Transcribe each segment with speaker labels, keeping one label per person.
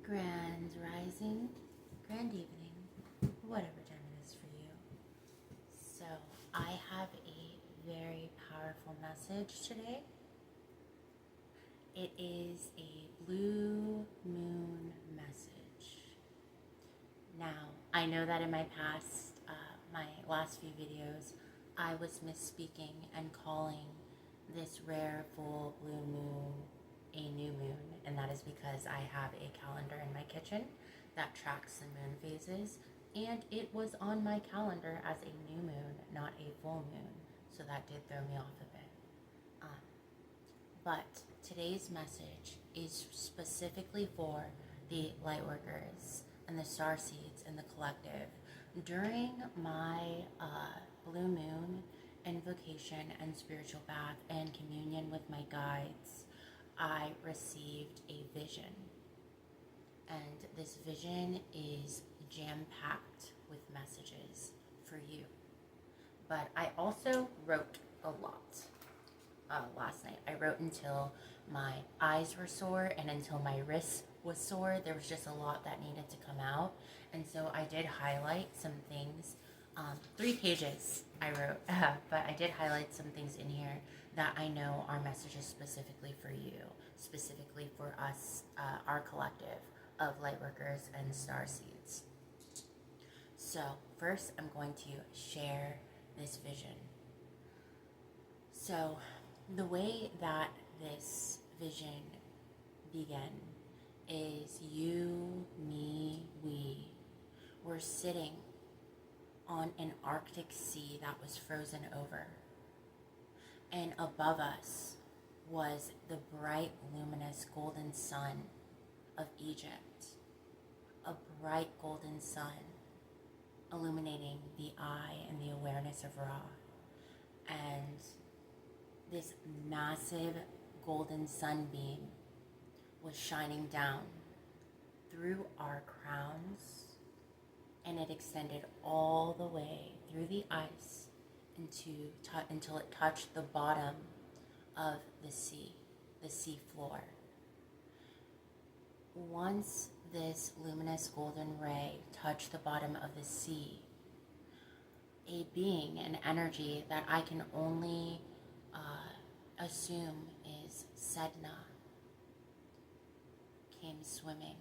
Speaker 1: Grand rising, grand evening, whatever time it is for you. So, I have a very powerful message today. It is a blue moon message. Now, I know that in my past, my last few videos, I was misspeaking and calling this rare full blue moon a new moon, and that is because I have a calendar in my kitchen that tracks the moon phases, and it was on my calendar as a new moon, not a full moon, so that did throw me off a bit. But today's message is specifically for the lightworkers and the star seeds and the collective. During my blue moon invocation and spiritual bath and communion with my guides, I received a vision, and this vision is jam-packed with messages for you. But I also wrote a lot last night. I wrote until my eyes were sore and until my wrist was sore. There was just a lot that needed to come out, and so I did highlight some things. 3 pages I wrote, but I did highlight some things in here that I know are messages specifically for you, specifically for us, our collective of lightworkers and star seeds. So first, I'm going to share this vision. So the way that this vision began is you, me, we were sitting on an Arctic sea that was frozen over. And above us was the bright, luminous golden sun of Egypt. A bright golden sun illuminating the eye and the awareness of Ra. And this massive golden sunbeam was shining down through our crowns, and it extended all the way through the ice until it touched the bottom of the sea floor. Once this luminous golden ray touched the bottom of the sea, a being, an energy that I can only assume is Sedna, came swimming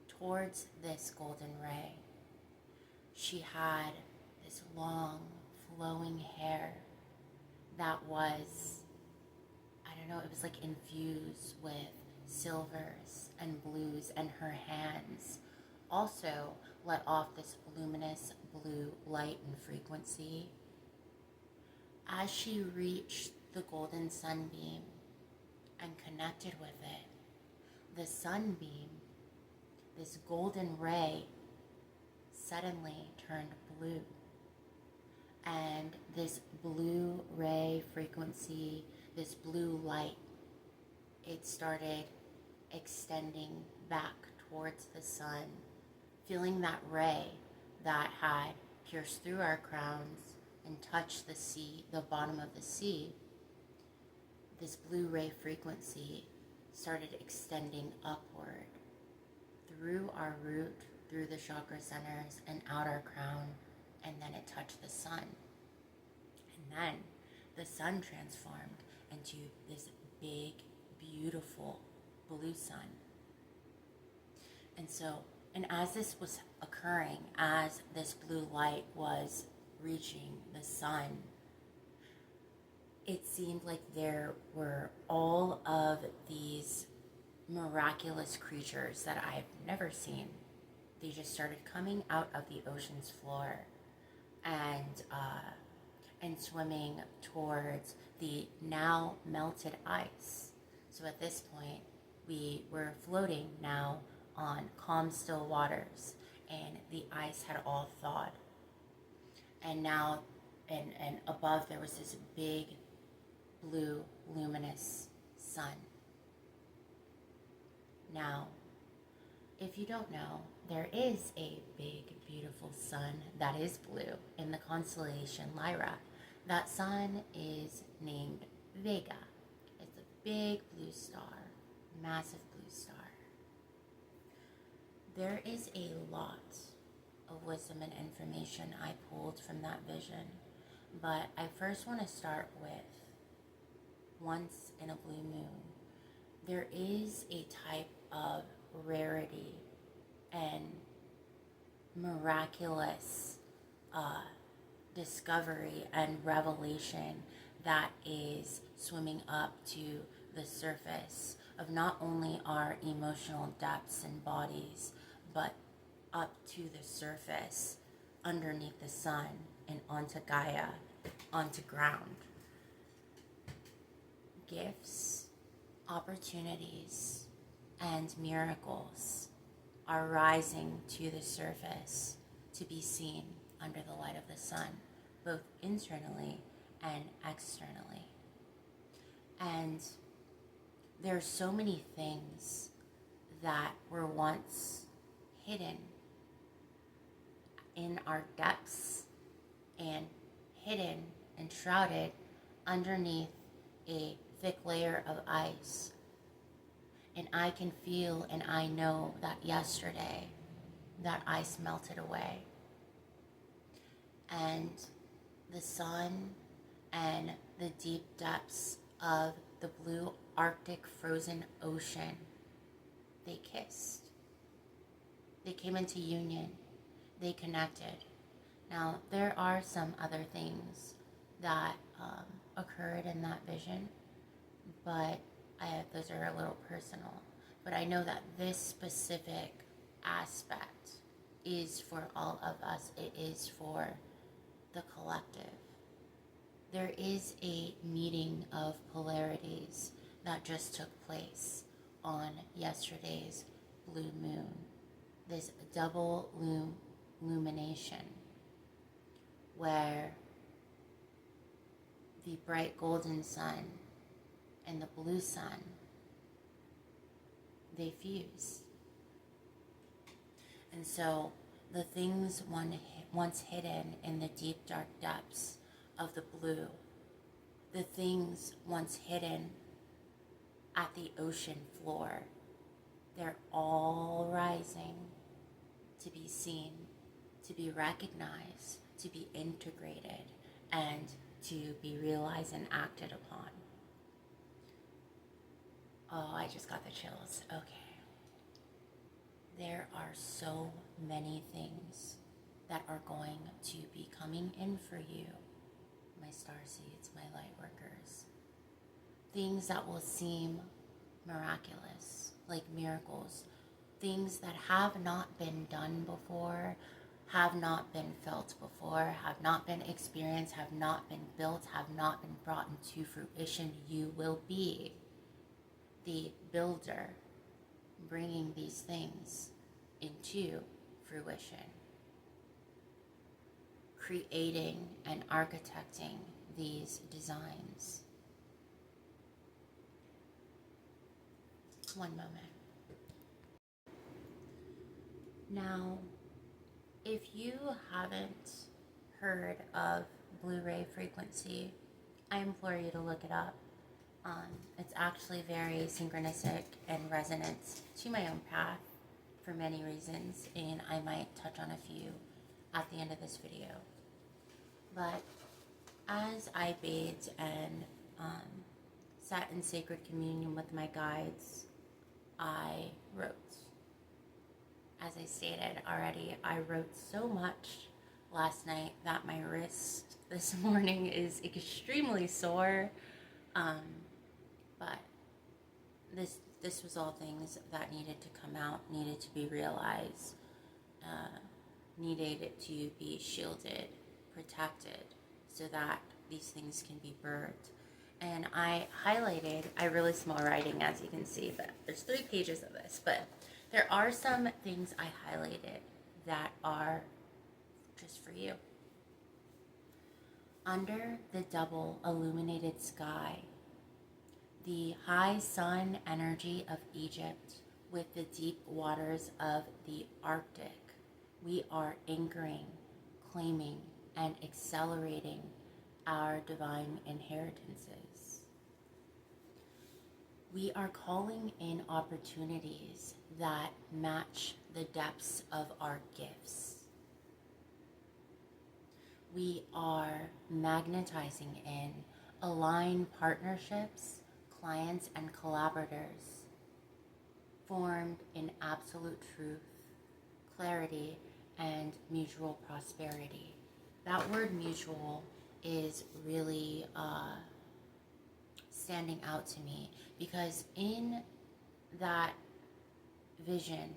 Speaker 1: towards this golden ray. She had this long, flowing hair that was, it was like infused with silvers and blues, and her hands also let off this luminous blue light and frequency. As she reached the golden sunbeam and connected with it, the sunbeam, this golden ray, suddenly turned blue. And this blue ray frequency, this blue light, it started extending back towards the sun, feeling that ray that had pierced through our crowns and touched the sea, the bottom of the sea. This blue ray frequency started extending upward through our root, through the chakra centers, and out our crown, and then it touched the sun. And then the sun transformed into this big, beautiful blue sun. And as this was occurring, as this blue light was reaching the sun, it seemed like there were all of these miraculous creatures that I've never seen. They just started coming out of the ocean's floor and swimming towards the now melted ice. So at this point, we were floating now on calm, still waters, and the ice had all thawed. And now, and above there was this big, blue, luminous sun. Now, if you don't know, there is a big, beautiful sun that is blue in the constellation Lyra. That sun is named Vega. It's a big blue star, massive blue star. there is a lot of wisdom and information I pulled from that vision, but I first want to start with once in a blue moon. There is a type of rarity and miraculous discovery and revelation that is swimming up to the surface of not only our emotional depths and bodies, but up to the surface, underneath the sun, and onto Gaia, onto ground. Gifts, opportunities, and miracles are rising to the surface to be seen under the light of the sun, both internally and externally. And there are so many things that were once hidden in our depths and hidden and shrouded underneath a thick layer of ice. And I can feel and I know that yesterday that ice melted away. And the sun and the deep depths of the blue Arctic frozen ocean, they kissed. They came into union. They connected. Now, there are some other things that occurred in that vision, but those are a little personal. But I know that this specific aspect is for all of us. It is for the collective. There is a meeting of polarities that just took place on yesterday's blue moon. This double illumination where the bright golden sun and the blue sun, they fuse. And so the things once hidden in the deep dark depths of the blue, the things once hidden at the ocean floor, they're all rising to be seen, to be recognized, to be integrated, and to be realized and acted upon. Oh, I just got the chills. Okay. There are so many things that are going to be coming in for you, my starseeds, my light workers. Things that will seem miraculous, like miracles. Things that have not been done before, have not been felt before, have not been experienced, have not been built, have not been brought into fruition. You will be the builder, bringing these things into fruition, creating and architecting these designs. One moment. Now, if you haven't heard of Blu-ray frequency, I implore you to look it up. It's actually very synchronistic and resonant to my own path for many reasons, and I might touch on a few at the end of this video. But as I bathed and sat in sacred communion with my guides, I wrote. As I stated already, I wrote so much last night that my wrist this morning is extremely sore. But this was all things that needed to come out, needed to be realized, needed to be shielded, protected, so that these things can be birthed. And I highlighted, really small writing as you can see, but there's 3 pages of this, but there are some things I highlighted that are just for you. Under the double illuminated sky, the high sun energy of Egypt with the deep waters of the Arctic, we are anchoring, claiming, and accelerating our divine inheritances. We are calling in opportunities that match the depths of our gifts. We are magnetizing in aligned partnerships, clients, and collaborators formed in absolute truth, clarity, and mutual prosperity. That word mutual is really standing out to me because in that vision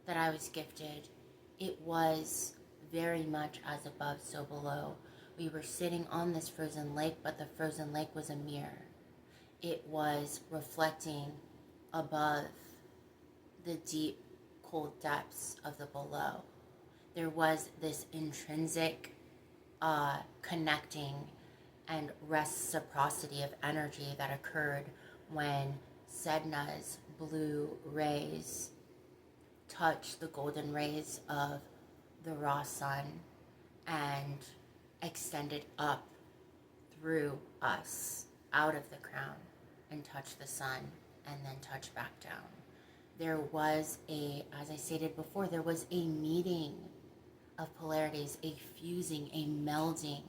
Speaker 1: that I was gifted, it was very much as above, so below. We were sitting on this frozen lake, but the frozen lake was a mirror. It was reflecting above the deep, cold depths of the below. There was this intrinsic connecting and reciprocity of energy that occurred when Sedna's blue rays touched the golden rays of the Ra sun and extended up through us out of the crown and touched the sun and then touched back down. There was as I stated before, there was a meeting of polarities, a fusing, a melding.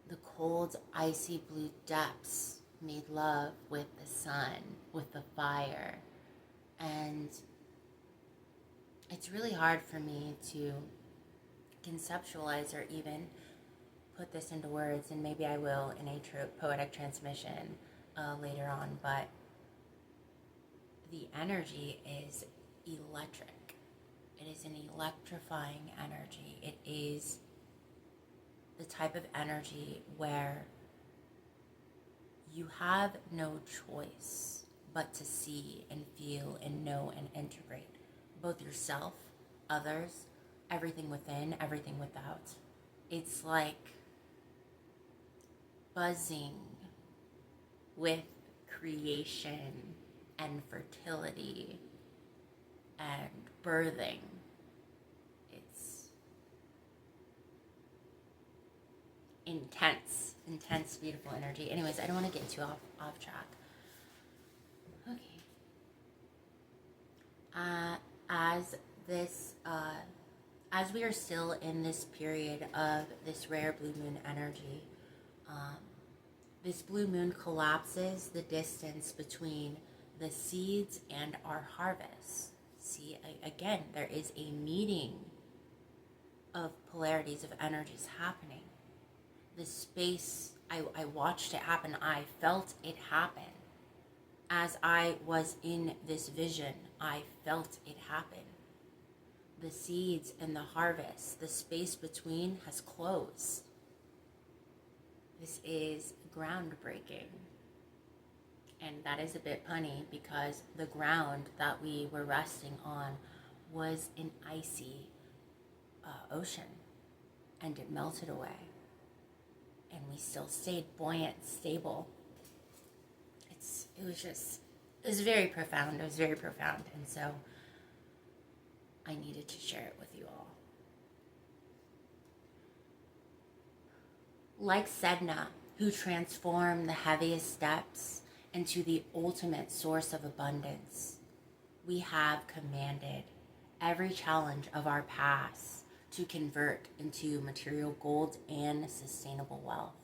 Speaker 1: The cold, icy blue depths made love with the sun, with the fire. And it's really hard for me to conceptualize or even put this into words, and maybe I will in a poetic transmission later on, but the energy is electric. It is an electrifying energy. It is the type of energy where you have no choice but to see and feel and know and integrate both yourself, others, everything within, everything without. It's like buzzing with creation and fertility and birthing. It's intense, beautiful energy. Anyways, I don't want to get too off track. Okay. As we are still in this period of this rare blue moon energy, this blue moon collapses the distance between the seeds and our harvest. See, again, there is a meeting of polarities of energies happening. The space, I watched it happen. I felt it happen. As I was in this vision, I felt it happen. The seeds and the harvest, the space between has closed. This is groundbreaking. And that is a bit punny because the ground that we were resting on was an icy ocean, and it melted away. And we still stayed buoyant, stable. It was very profound. It was very profound. And so I needed to share it with you all. Like Sedna, who transformed the heaviest steps into the ultimate source of abundance, we have commanded every challenge of our past to convert into material gold and sustainable wealth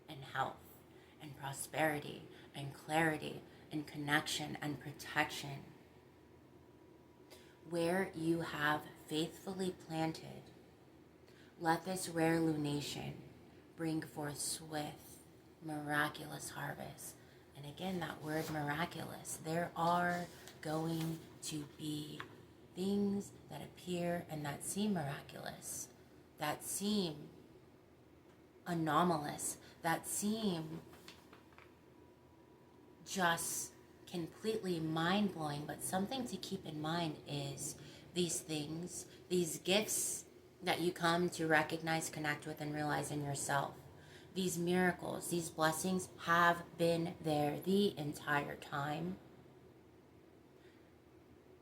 Speaker 1: and health and prosperity and clarity and connection and protection. Where you have faithfully planted, let this rare lunation bring forth swift, miraculous harvest. And again, that word miraculous. There are going to be things that appear and that seem miraculous, that seem anomalous, that seem just completely mind-blowing. But something to keep in mind is these things, these gifts that you come to recognize, connect with, and realize in yourself. These miracles, these blessings have been there the entire time,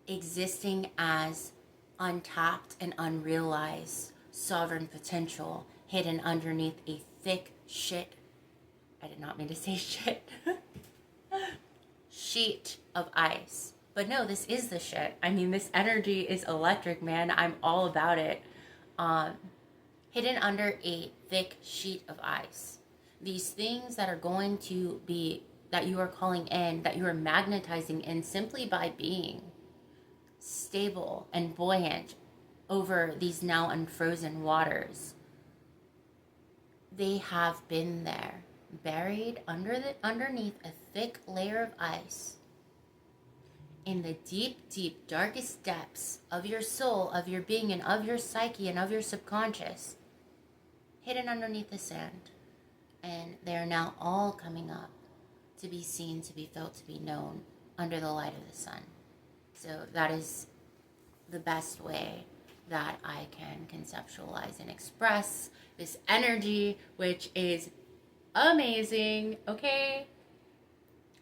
Speaker 1: existing as untapped and unrealized sovereign potential hidden underneath a thick shit. I did not mean to say shit. sheet of ice. But no, this is the shit. I mean, this energy is electric, man. I'm all about it. Hidden under a thick sheet of ice. These things that are going to be, that you are calling in, that you are magnetizing in simply by being stable and buoyant over these now unfrozen waters. They have been there, buried underneath a thick layer of ice, in the deep, deep, darkest depths of your soul, of your being, and of your psyche, and of your subconscious, hidden underneath the sand. And they are now all coming up to be seen, to be felt, to be known under the light of the sun. So that is the best way that I can conceptualize and express this energy, which is amazing. Okay,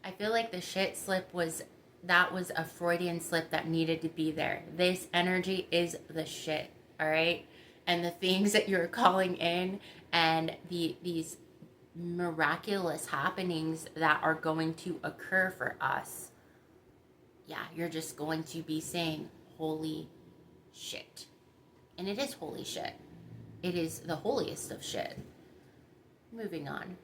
Speaker 1: I feel like the shit slip was a Freudian slip that needed to be there. This energy is the shit, all right? And the things that you're calling in, and these miraculous happenings that are going to occur for us, yeah, you're just going to be saying holy shit. And it is holy shit. It is the holiest of shit. Moving on.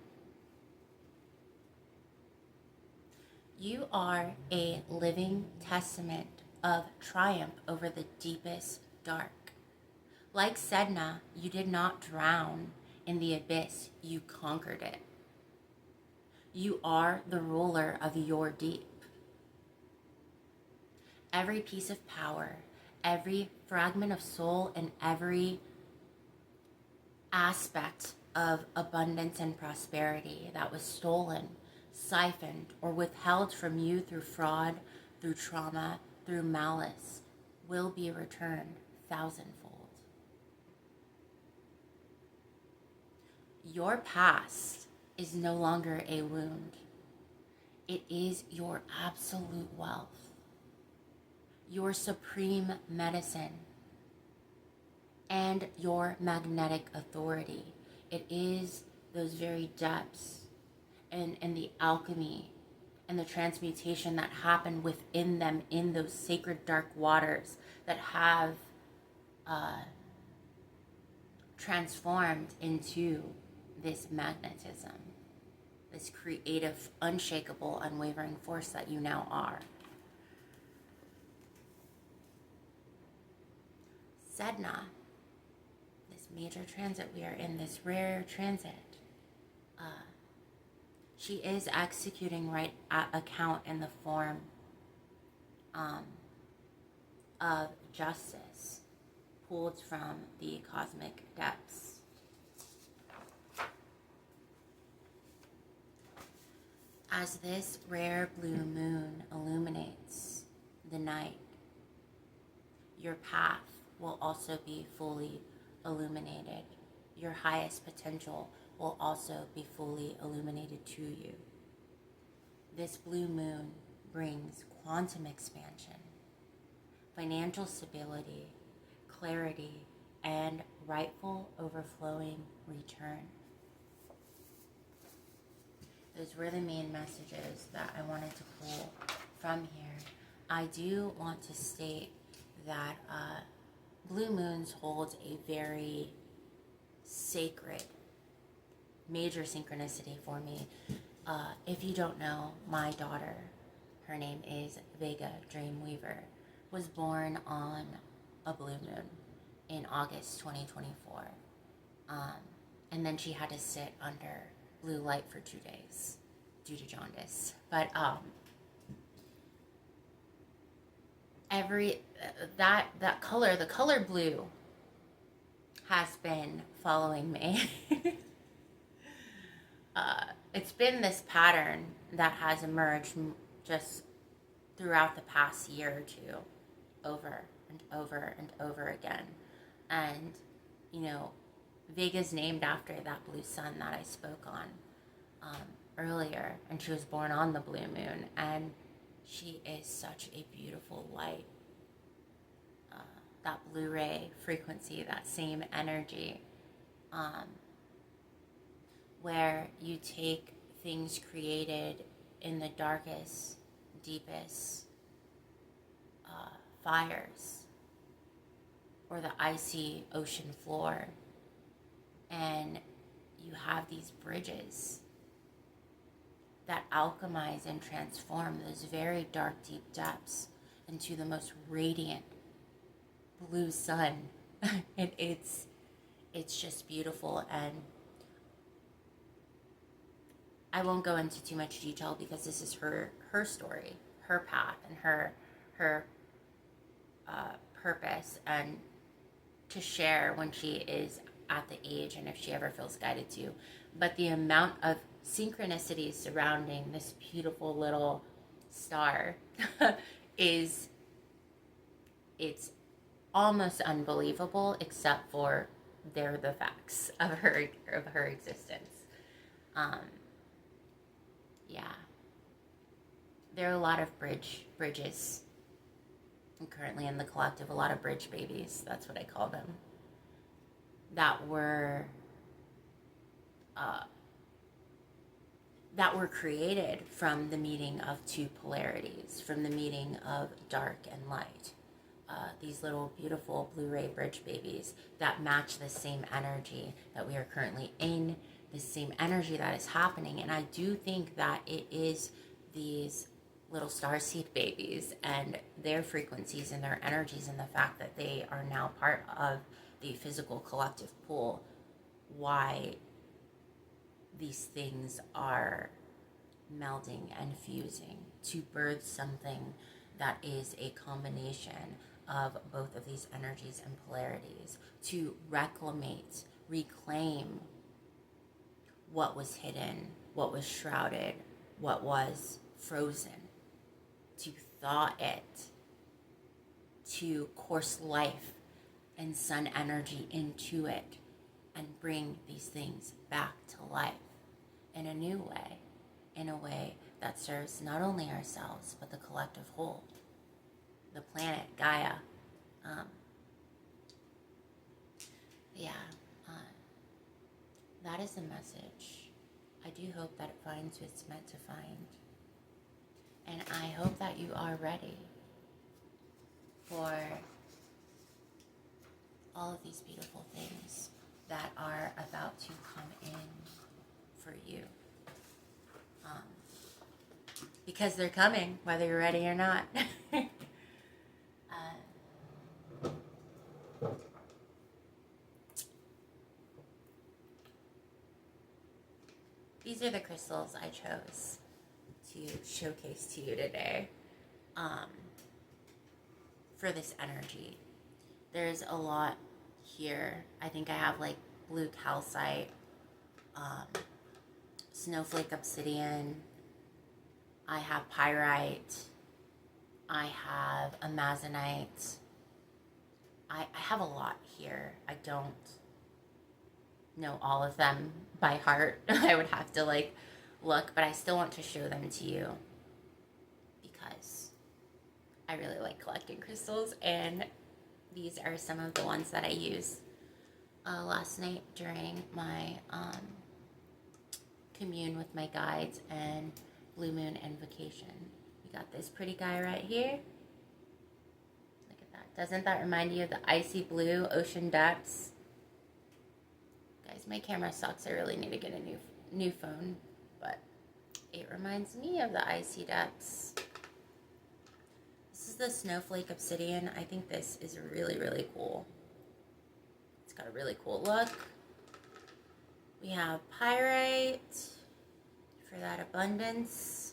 Speaker 1: You are a living testament of triumph over the deepest dark. Like Sedna, you did not drown in the abyss, you conquered it. You are the ruler of your deep. Every piece of power, every fragment of soul, and every aspect of abundance and prosperity that was stolen, siphoned, or withheld from you through fraud, through trauma, through malice, will be returned thousandfold. Your past is no longer a wound. It is your absolute wealth, your supreme medicine, and your magnetic authority. It is those very depths and the alchemy and the transmutation that happen within them in those sacred dark waters that have transformed into this magnetism, this creative, unshakable, unwavering force that you now are. Sedna, this major transit we are in, this rare transit, she is executing right account in the form of justice pulled from the cosmic depths. As this rare blue moon illuminates the night, your path will also be fully illuminated. Your highest potential will also be fully illuminated to you. This blue moon brings quantum expansion, financial stability, clarity, and rightful overflowing return. Those were the main messages that I wanted to pull from here. I do want to state that blue moons hold a very sacred, major synchronicity for me. If you don't know, my daughter, her name is Vega Dreamweaver, was born on a blue moon in August 2024. And then she had to sit under blue light for 2 days due to jaundice. But that color, the color blue, has been following me. It's been this pattern that has emerged just throughout the past year or two, over and over and over again. And, you know, Vega's named after that blue sun that I spoke on earlier, and she was born on the blue moon, and she is such a beautiful light. That blue ray frequency, that same energy, where you take things created in the darkest deepest fires or the icy ocean floor, and you have these bridges that alchemize and transform those very dark, deep depths into the most radiant blue sun. And it's just beautiful. And I won't go into too much detail because this is her story, her path, and her purpose, and to share when she is at the age and if she ever feels guided to. But the amount of synchronicities surrounding this beautiful little star it's almost unbelievable, except for they're the facts of her existence. Yeah, there are a lot of bridges currently in the collective, a lot of bridge babies, that's what I call them, that were created from the meeting of two polarities, from the meeting of dark and light. These little beautiful Blu-ray bridge babies that match the same energy that we are currently in, the same energy that is happening. And I do think that it is these little starseed babies and their frequencies and their energies, and the fact that they are now part of the physical collective pool, why these things are melding and fusing to birth something that is a combination of both of these energies and polarities, to reclaim what was hidden, what was shrouded, what was frozen, to thaw it, to course life and sun energy into it, and bring these things back to life in a new way, in a way that serves not only ourselves, but the collective whole, the planet, Gaia. That is the message. I do hope that it finds what it's meant to find. And I hope that you are ready for all of these beautiful things that are about to come in for you. Because they're coming, whether you're ready or not. These are the crystals I chose to showcase to you today for this energy. There's a lot here. I think I have like blue calcite, snowflake obsidian, I have pyrite, I have amazonite. I have a lot here. I don't know all of them by heart. I would have to look, but I still want to show them to you because I really like collecting crystals, and these are some of the ones that I used last night during my commune with my guides and blue moon invocation. We got this pretty guy right here. Look at that. Doesn't that remind you of the icy blue ocean depths? Guys, my camera sucks. I really need to get a new phone, but it reminds me of the icy depths. This is the snowflake obsidian. I think this is really, really cool. It's got a really cool look. We have pyrite for that abundance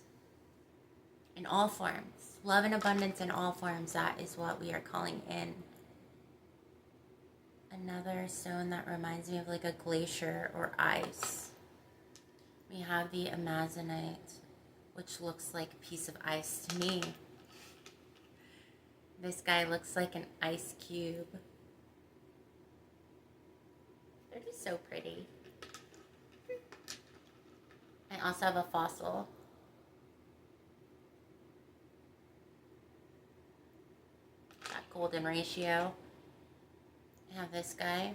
Speaker 1: in all forms. Love and abundance in all forms. That is what we are calling in. Another stone that reminds me of like a glacier or ice. We have the amazonite, which looks like a piece of ice to me. This guy looks like an ice cube. They're just so pretty. I also have a fossil. That golden ratio. I have this guy.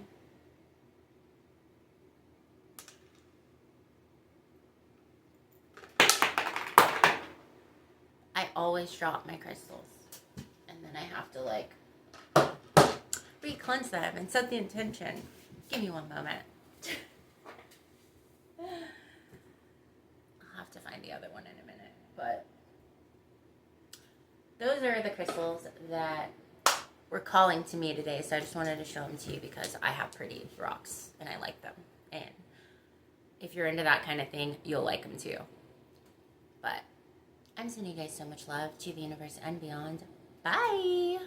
Speaker 1: I always drop my crystals. And then I have to like re-cleanse them and set the intention. Give me one moment. I'll have to find the other one in a minute. But those are the crystals that were calling to me today. So I just wanted to show them to you because I have pretty rocks and I like them. And if you're into that kind of thing, you'll like them too. But I'm sending you guys so much love to the universe and beyond. Bye!